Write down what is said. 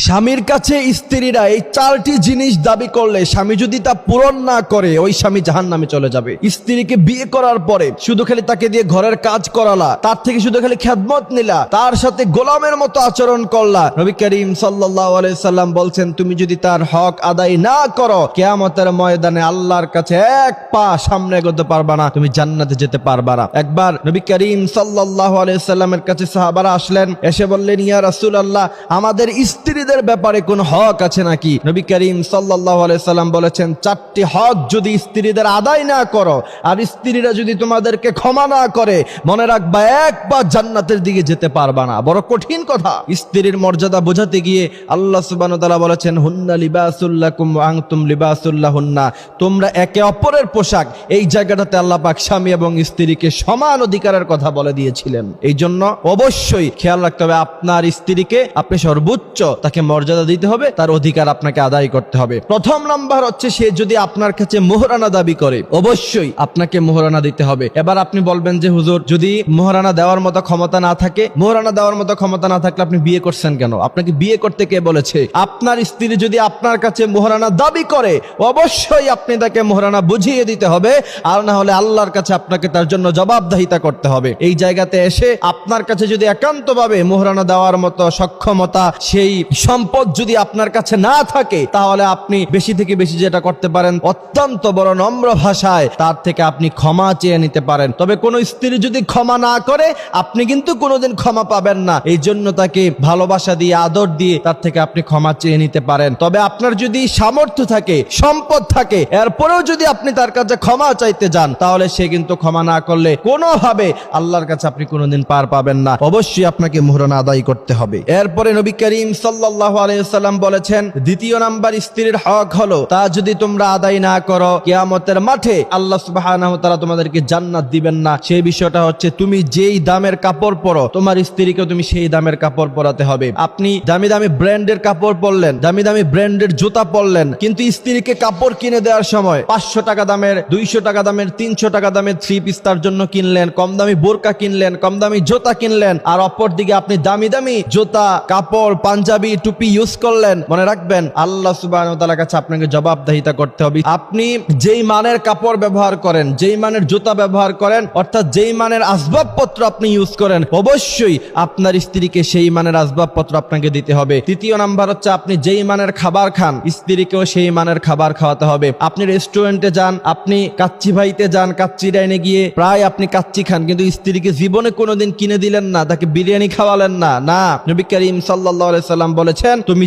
স্বামীর কাছে স্ত্রীরা এই চারটি জিনিস দাবি করলে স্বামী যদি তা পূরণ না করে ওই স্বামী জাহান্নামে চলে যাবে। স্ত্রীকে বিয়ে করার পরে শুধু খালি তাকে দিয়ে ঘরের কাজ করালা, তার থেকে শুধু খালি খেদমত নিলা, তার সাথে গোলামের মতো আচরণ করলা, নবী করিম সাল্লাল্লাহু আলাইহি সাল্লাম বলছেন তুমি যদি তার হক আদায় না করো কিয়ামতের ময়দানে আল্লাহর কাছে এক পা সামনে এগোতে পারবা না, তুমি জান্নাতে যেতে পারবা না। একবার নবী করিম সাল্লাল্লাহু আলাইহি সাল্লামের কাছে সাহাবারা আসলেন, এসে বললেন ইয়া রাসূলুল্লাহ আমাদের স্ত্রীদের ব্যাপারে কোন হক আছে নাকি? নবী করিম সাল্লাল্লাহু আলাইহি সাল্লাম বলেছেন চারটি হক যদি স্ত্রীদের আদায় না করো আর স্ত্রীরা যদি তোমাদেরকে ক্ষমা না করে মনে রাখবা এক পা জান্নাতের দিকে যেতে পারবা না। বড় কঠিন কথা। স্ত্রীর মর্যাদা বোঝাতে গিয়ে আল্লাহ সুবহানাহু ওয়া তাআলা বলেছেন হুন্না লিবাসুল লাকুম ওয়া আনতুম লিবাসুল লাহুন্না, তোমরা একে অপরের পোশাক। এই জায়গাটাতে আল্লাহ পাক স্বামী এবং স্ত্রীকে সমান অধিকারের কথা বলে দিয়েছিলেন। এই জন্য অবশ্যই খেয়াল রাখতে হবে আপনার স্ত্রীকে আপনি সর্বোচ্চ তাকে মর্যাদা দিতে হবে, তার অধিকার আপনাকে আদায় করতে হবে। প্রথম নাম্বার হচ্ছে সে যদি আপনার কাছে মোহরানা দাবি করে অবশ্যই আপনাকে মোহরানা দিতে হবে। এবার আপনি বলবেন যে হুজুর যদি মোহরানা দেওয়ার মতো ক্ষমতা না থাকে, মোহরানা দেওয়ার মতো ক্ষমতা না থাকলে আপনি বিয়ে করছেন কেন? আপনাকে বিয়ে করতে কে বলেছে? আপনার স্ত্রী যদি আপনার কাছে মোহরানা দাবি করে অবশ্যই আপনি তাকে মোহরানা বুঝিয়ে দিতে হবে, আর না হলে আল্লাহর কাছে আপনাকে তার জন্য জবাবদিহিতা করতে হবে। এই জায়গাতে এসে আপনার কাছে যদি একান্তভাবে মোহরানা দেওয়ার মতো সক্ষমতা সেই সম্পদ যদি আপনার কাছে না থাকে তাহলে আপনি বেশি থেকে বেশি যেটা করতে পারেন অত্যন্ত বড় নম্র ভাষায় তার থেকে আপনি ক্ষমা চেয়ে নিতে পারেন। তবে কোন স্ত্রী যদি ক্ষমা না করে আপনি কিন্তু কোনোদিন ক্ষমা পাবেন না। এই জন্য তাকে ভালোবাসা দিয়ে আদর দিয়ে তার থেকে আপনি ক্ষমা চেয়ে নিতে পারেন। তবে আপনার যদি সামর্থ্য থাকে সম্পদ থাকে এরপরেও যদি আপনি তার কাছে ক্ষমা চাইতে যান তাহলে সে কিন্তু ক্ষমা না করলে কোনোভাবে আল্লাহর কাছে আপনি কোনোদিন পার পাবেন না। অবশ্যই আপনাকে মোহরানা আদায় করতে হবে। এরপরে নবী করিম সাল্লাল্লাহু আলাইহি ওয়াসাল্লাম বলেছেন দ্বিতীয় নাম্বার স্ত্রীর হক হলো তা যদি তোমরা আদায় না করো কিয়ামতের মাঠে আল্লাহ সুবহানাহু ওয়া তাআলা তোমাদেরকে জান্নাত দিবেন না। সেই বিষয়টা হচ্ছে তুমি যেই দামের কাপড় পরো তোমার স্ত্রীকে তুমি সেই দামের কাপড় পরাতে হবে। আপনি দামি দামি ব্র্যান্ডের কাপড় পরলেন, দামি দামি ব্র্যান্ডের জুতা পরলেন, কিন্তু স্ত্রীকে কাপড় কিনে দেওয়ার সময় 500 টাকা দামের, 200 টাকা দামের, 300 টাকা দামের থ্রি পিস তার জন্য কিনলেন, কম দামি বোরকা কিনলেন, কম দামি জুতা কিনলেন, আর অপর দিকে আপনি দামি দামি জুতা কাপড় পাঞ্জাবি টুপি ইউজ করলেন। মনে রাখবেন আল্লাহ সুবহানাহু ওয়া তাআলার কাছে আপনাকে জবাবদিহিতা করতে হবে। আপনি যেই মানের কাপড় ব্যবহার করেন, যেই মানের জুতা ব্যবহার করেন, অর্থাৎ যেই মানের আসবাবপত্র আপনি ইউজ করেন অবশ্যই আপনার স্ত্রীকে সেই মানের আসবাবপত্র আপনাকে দিতে হবে। তৃতীয় নাম্বার হচ্ছে আপনি যেই মানের খাবার খান স্ত্রীকেও সেই মানের খাবার খাওয়াতে হবে। আপনি রেস্টুরেন্টে যান, আপনি কাচ্চি ভাইতে যান, কাচ্চি ডাইনে গিয়ে প্রায় আপনি কাচ্চি খান কিন্তু স্ত্রীকে জীবনে কোনোদিন কিনে দিলেন না, তাকে বিরিয়ানি খাওয়ালেন না। না, নবী করিম সাল্লাল্লাহু আলাইহি সাল্লাম বলেছেন তুমি